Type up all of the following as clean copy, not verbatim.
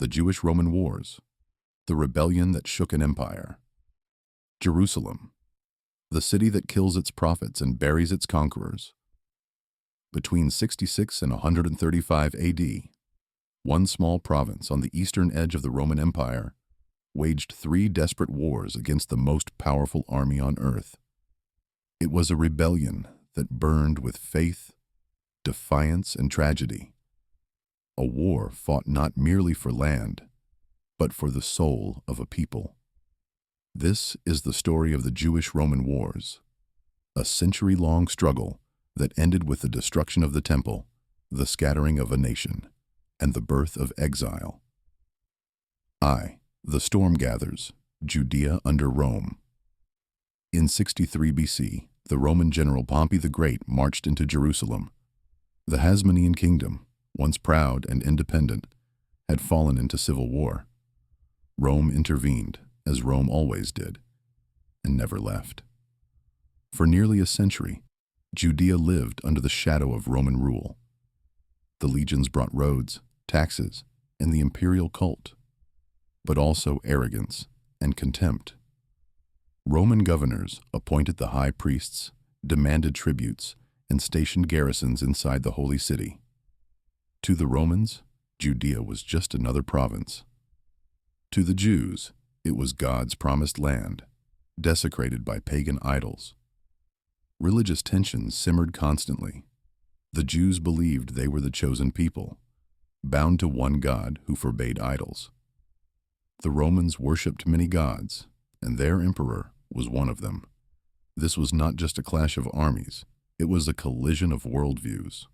The Jewish-Roman Wars, the rebellion that shook an empire. Jerusalem, the city that kills its prophets and buries its conquerors. Between 66 and 135 AD, one small province on the eastern edge of the Roman Empire waged 3 desperate wars against the most powerful army on earth. It was a rebellion that burned with faith, defiance, and tragedy. A war fought not merely for land, but for the soul of a people. This is the story of the Jewish-Roman Wars, a century-long struggle that ended with the destruction of the temple, the scattering of a nation, and the birth of exile. The storm gathers, Judea under Rome. In 63 BC, the Roman general Pompey the Great marched into Jerusalem. The Hasmonean kingdom, once proud and independent, had fallen into civil war. Rome intervened, as Rome always did, and never left. For nearly a century, Judea lived under the shadow of Roman rule. The legions brought roads, taxes, and the imperial cult, but also arrogance and contempt. Roman governors appointed the high priests, demanded tributes, and stationed garrisons inside the holy city. To the Romans, Judea was just another province. To the Jews, it was God's promised land, desecrated by pagan idols. Religious tensions simmered constantly. The Jews believed they were the chosen people, bound to one God who forbade idols. The Romans worshipped many gods, and their emperor was one of them. This was not just a clash of armies, it was a collision of worldviews.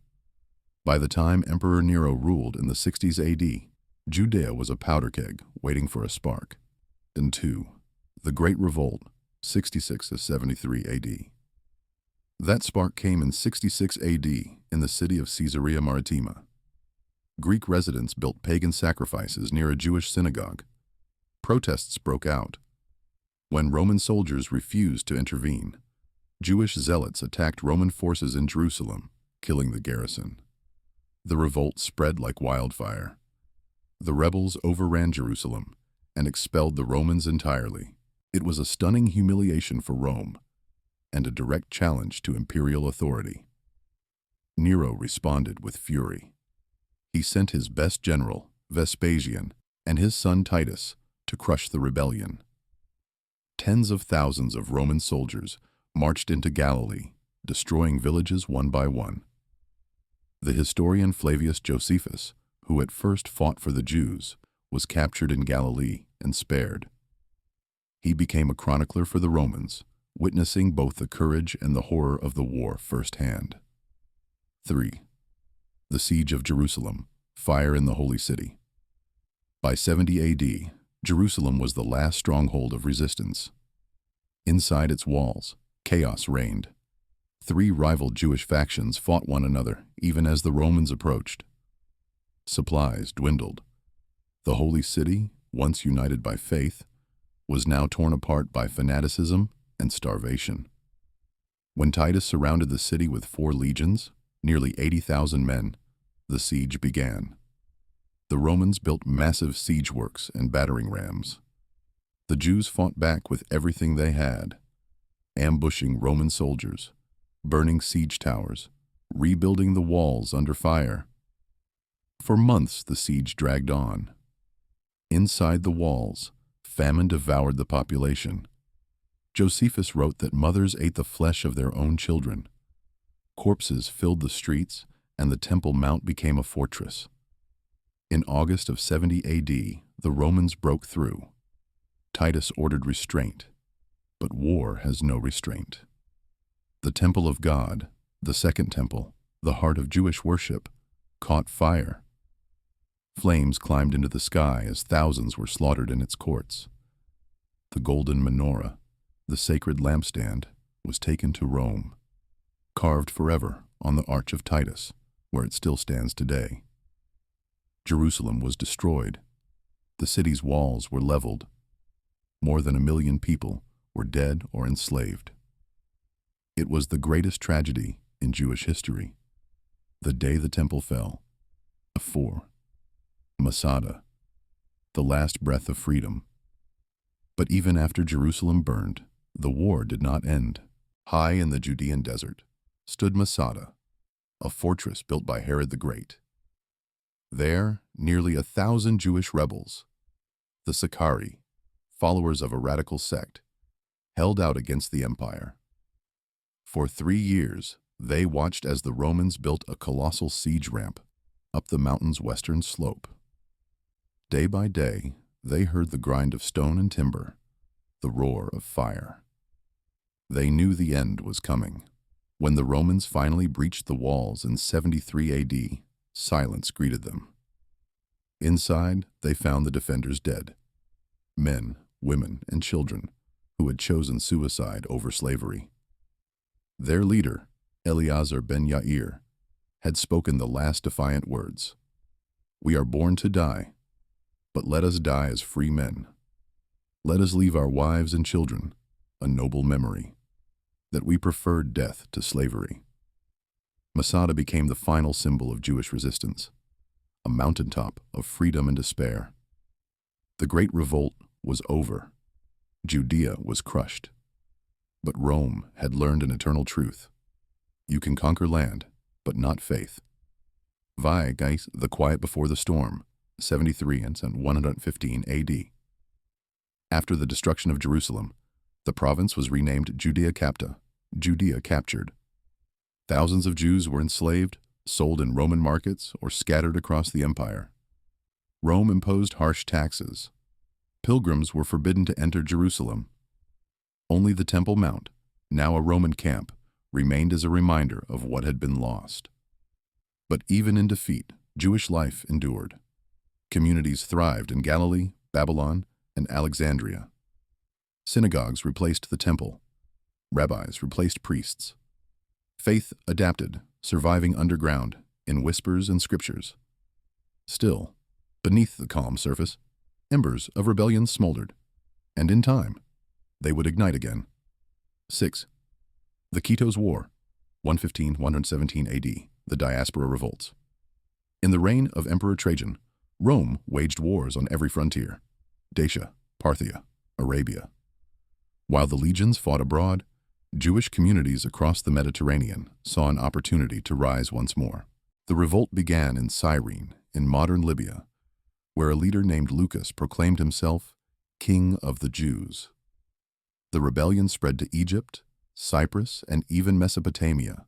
By the time Emperor Nero ruled in the 60s AD, Judea was a powder keg waiting for a spark. And the Great Revolt, 66 to 73 AD. That spark came in 66 AD in the city of Caesarea Maritima. Greek residents built pagan sacrifices near a Jewish synagogue. Protests broke out. When Roman soldiers refused to intervene, Jewish zealots attacked Roman forces in Jerusalem, killing the garrison. The revolt spread like wildfire. The rebels overran Jerusalem and expelled the Romans entirely. It was a stunning humiliation for Rome and a direct challenge to imperial authority. Nero responded with fury. He sent his best general, Vespasian, and his son Titus to crush the rebellion. Tens of thousands of Roman soldiers marched into Galilee, destroying villages one by one. The historian Flavius Josephus, who at first fought for the Jews, was captured in Galilee and spared. He became a chronicler for the Romans, witnessing both the courage and the horror of the war firsthand. 3. The Siege of Jerusalem, fire in the Holy City. By 70 AD, Jerusalem was the last stronghold of resistance. Inside its walls, chaos reigned. 3 rival Jewish factions fought one another even as the Romans approached. Supplies dwindled. The Holy City, once united by faith, was now torn apart by fanaticism and starvation. When Titus surrounded the city with 4 legions, nearly 80,000 men, the siege began. The Romans built massive siege works and battering rams. The Jews fought back with everything they had, ambushing Roman soldiers, burning siege towers, rebuilding the walls under fire. For months the siege dragged on. Inside the walls, famine devoured the population. Josephus wrote that mothers ate the flesh of their own children. Corpses filled the streets, and the Temple Mount became a fortress. In August of 70 AD, the Romans broke through. Titus ordered restraint, but war has no restraint. The temple of God, the second temple, the heart of Jewish worship, caught fire. Flames climbed into the sky as thousands were slaughtered in its courts. The golden menorah, the sacred lampstand, was taken to Rome, carved forever on the Arch of Titus, where it still stands today. Jerusalem was destroyed. The city's walls were leveled. More than 1 million people were dead or enslaved. It was the greatest tragedy in Jewish history. The day the temple fell. 4. Masada, the last breath of freedom. But even after Jerusalem burned, the war did not end. High in the Judean desert stood Masada, a fortress built by Herod the Great. There, nearly 1,000 Jewish rebels, the Sicarii, followers of a radical sect, held out against the empire. For 3 years, they watched as the Romans built a colossal siege ramp up the mountain's western slope. Day by day, they heard the grind of stone and timber, the roar of fire. They knew the end was coming. When the Romans finally breached the walls in 73 AD, silence greeted them. Inside, they found the defenders dead. Men, women, and children who had chosen suicide over slavery. Their leader, Eleazar ben Yair, had spoken the last defiant words. "We are born to die, but let us die as free men. Let us leave our wives and children a noble memory, that we preferred death to slavery." Masada became the final symbol of Jewish resistance, a mountaintop of freedom and despair. The Great Revolt was over. Judea was crushed. But Rome had learned an eternal truth. You can conquer land, but not faith. The quiet before the storm, 73 and 115 AD. After the destruction of Jerusalem, the province was renamed Judea Capta, Judea captured. Thousands of Jews were enslaved, sold in Roman markets, or scattered across the empire. Rome imposed harsh taxes. Pilgrims were forbidden to enter Jerusalem. Only the Temple Mount, now a Roman camp, remained as a reminder of what had been lost. But even in defeat, Jewish life endured. Communities thrived in Galilee, Babylon, and Alexandria. Synagogues replaced the temple. Rabbis replaced priests. Faith adapted, surviving underground, in whispers and scriptures. Still, beneath the calm surface, embers of rebellion smoldered, and in time, they would ignite again. 6. The Kitos War, 115-117 AD, the Diaspora Revolts. In the reign of Emperor Trajan, Rome waged wars on every frontier: Dacia, Parthia, Arabia. While the legions fought abroad, Jewish communities across the Mediterranean saw an opportunity to rise once more. The revolt began in Cyrene, in modern Libya, where a leader named Lucas proclaimed himself King of the Jews. The rebellion spread to Egypt, Cyprus, and even Mesopotamia,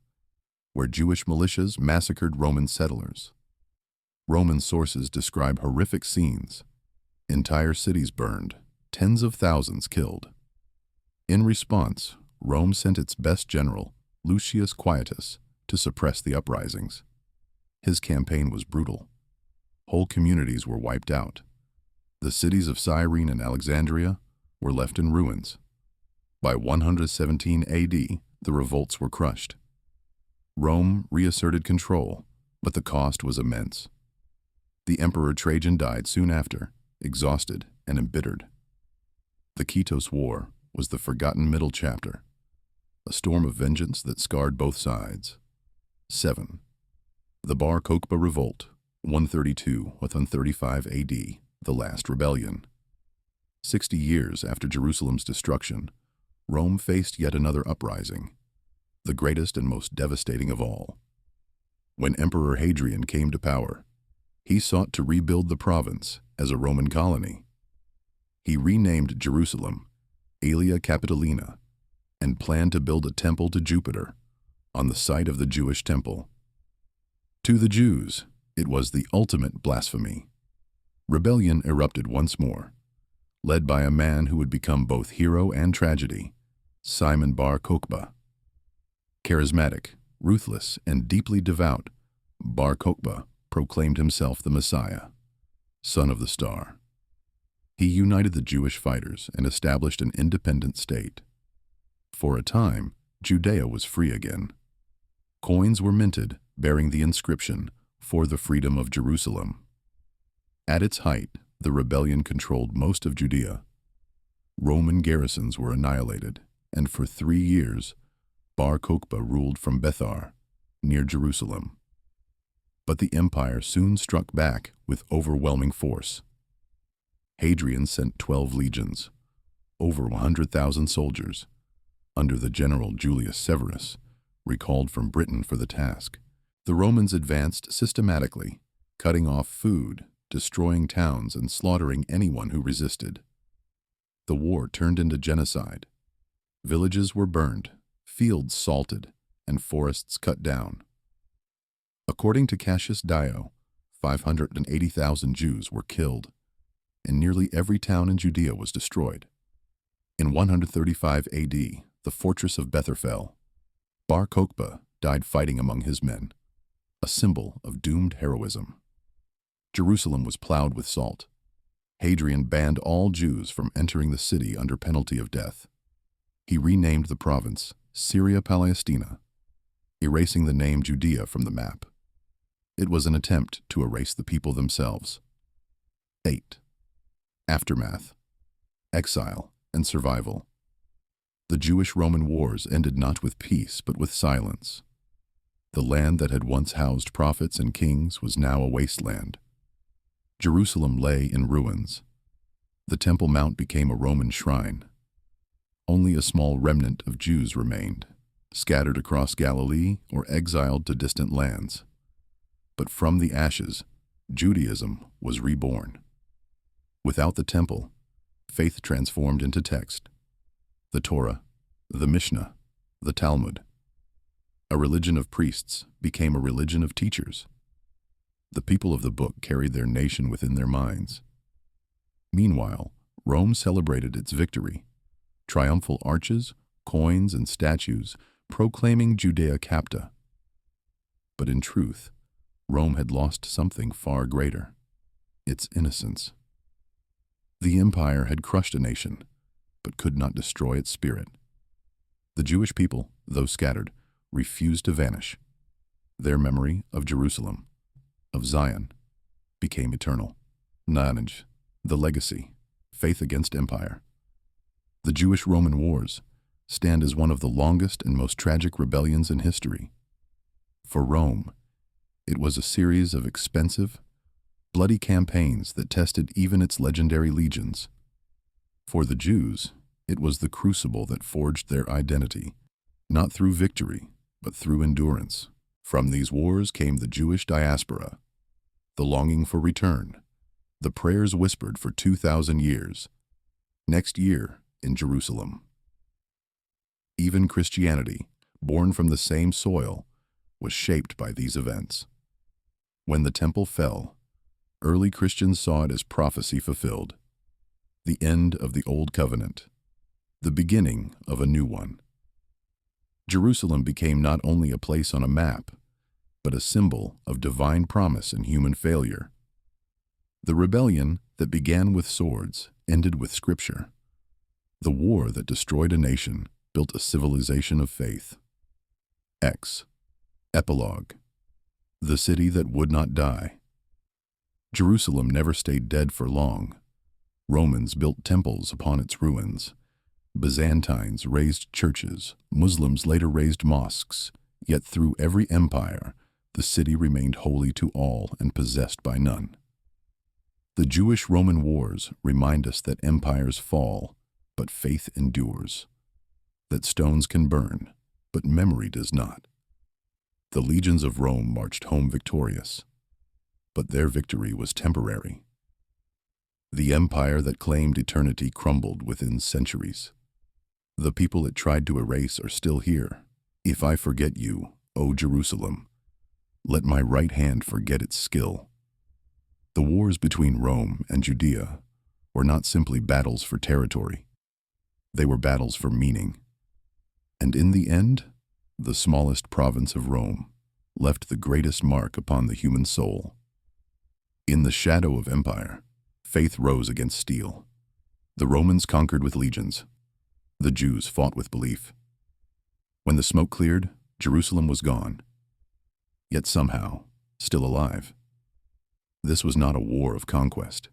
where Jewish militias massacred Roman settlers. Roman sources describe horrific scenes: entire cities burned, tens of thousands killed. In response, Rome sent its best general, Lucius Quietus, to suppress the uprisings. His campaign was brutal. Whole communities were wiped out. The cities of Cyrene and Alexandria were left in ruins. By 117 AD, the revolts were crushed. Rome reasserted control, but the cost was immense. The Emperor Trajan died soon after, exhausted and embittered. The Kitos War was the forgotten middle chapter, a storm of vengeance that scarred both sides. 7. The Bar Kokhba Revolt, 132-135 AD, the last rebellion. 60 years after Jerusalem's destruction, Rome faced yet another uprising, the greatest and most devastating of all. When Emperor Hadrian came to power, he sought to rebuild the province as a Roman colony. He renamed Jerusalem Aelia Capitolina and planned to build a temple to Jupiter on the site of the Jewish temple. To the Jews, it was the ultimate blasphemy. Rebellion erupted once more, led by a man who would become both hero and tragedy, Simon Bar Kokhba. Charismatic, ruthless, and deeply devout, Bar Kokhba proclaimed himself the Messiah, son of the star. He united the Jewish fighters and established an independent state. For a time, Judea was free again. Coins were minted bearing the inscription, "For the freedom of Jerusalem." At its height, the rebellion controlled most of Judea. Roman garrisons were annihilated, and for 3 years, Bar Kokhba ruled from Bethar, near Jerusalem. But the empire soon struck back with overwhelming force. Hadrian sent 12 legions, over 100,000 soldiers, under the general Julius Severus, recalled from Britain for the task. The Romans advanced systematically, cutting off food, destroying towns, and slaughtering anyone who resisted. The war turned into genocide. Villages were burned, fields salted, and forests cut down. According to Cassius Dio, 580,000 Jews were killed, and nearly every town in Judea was destroyed. In 135 AD, the fortress of Bether fell. Bar Kokhba died fighting among his men, a symbol of doomed heroism. Jerusalem was plowed with salt. Hadrian banned all Jews from entering the city under penalty of death. He renamed the province Syria Palestina, erasing the name Judea from the map. It was an attempt to erase the people themselves. 8. Aftermath, exile, and survival. The Jewish-Roman wars ended not with peace but with silence. The land that had once housed prophets and kings was now a wasteland. Jerusalem lay in ruins. The Temple Mount became a Roman shrine. Only a small remnant of Jews remained, scattered across Galilee or exiled to distant lands. But from the ashes, Judaism was reborn. Without the temple, faith transformed into text. The Torah, the Mishnah, the Talmud. A religion of priests became a religion of teachers. The people of the book carried their nation within their minds. Meanwhile, Rome celebrated its victory. Triumphal arches, coins, and statues proclaiming Judea Capta. But in truth, Rome had lost something far greater: its innocence. The empire had crushed a nation, but could not destroy its spirit. The Jewish people, though scattered, refused to vanish. Their memory of Jerusalem, of Zion, became eternal. Knowledge, the legacy, faith against empire. The Jewish-Roman wars stand as one of the longest and most tragic rebellions in history. For Rome, it was a series of expensive, bloody campaigns that tested even its legendary legions. For the Jews, it was the crucible that forged their identity, not through victory, but through endurance. From these wars came the Jewish diaspora, the longing for return, the prayers whispered for 2,000 years. Next year in Jerusalem. Even Christianity, born from the same soil, was shaped by these events. When the temple fell, early Christians saw it as prophecy fulfilled, the end of the old covenant, the beginning of a new one. Jerusalem became not only a place on a map, but a symbol of divine promise and human failure. The rebellion that began with swords ended with scripture. The war that destroyed a nation built a civilization of faith. X. Epilogue. The city that would not die. Jerusalem never stayed dead for long. Romans built temples upon its ruins. Byzantines raised churches. Muslims later raised mosques. Yet through every empire, the city remained holy to all and possessed by none. The Jewish-Roman wars remind us that empires fall, but faith endures. That stones can burn, but memory does not. The legions of Rome marched home victorious, but their victory was temporary. The empire that claimed eternity crumbled within centuries. The people it tried to erase are still here. If I forget you, O Jerusalem, let my right hand forget its skill. The wars between Rome and Judea were not simply battles for territory. They were battles for meaning. And in the end, the smallest province of Rome left the greatest mark upon the human soul. In the shadow of empire, faith rose against steel. The Romans conquered with legions. The Jews fought with belief. When the smoke cleared, Jerusalem was gone, yet somehow still alive. This was not a war of conquest.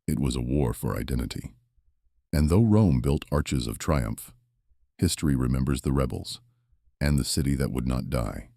It was a war for identity. And though Rome built arches of triumph, history remembers the rebels and the city that would not die.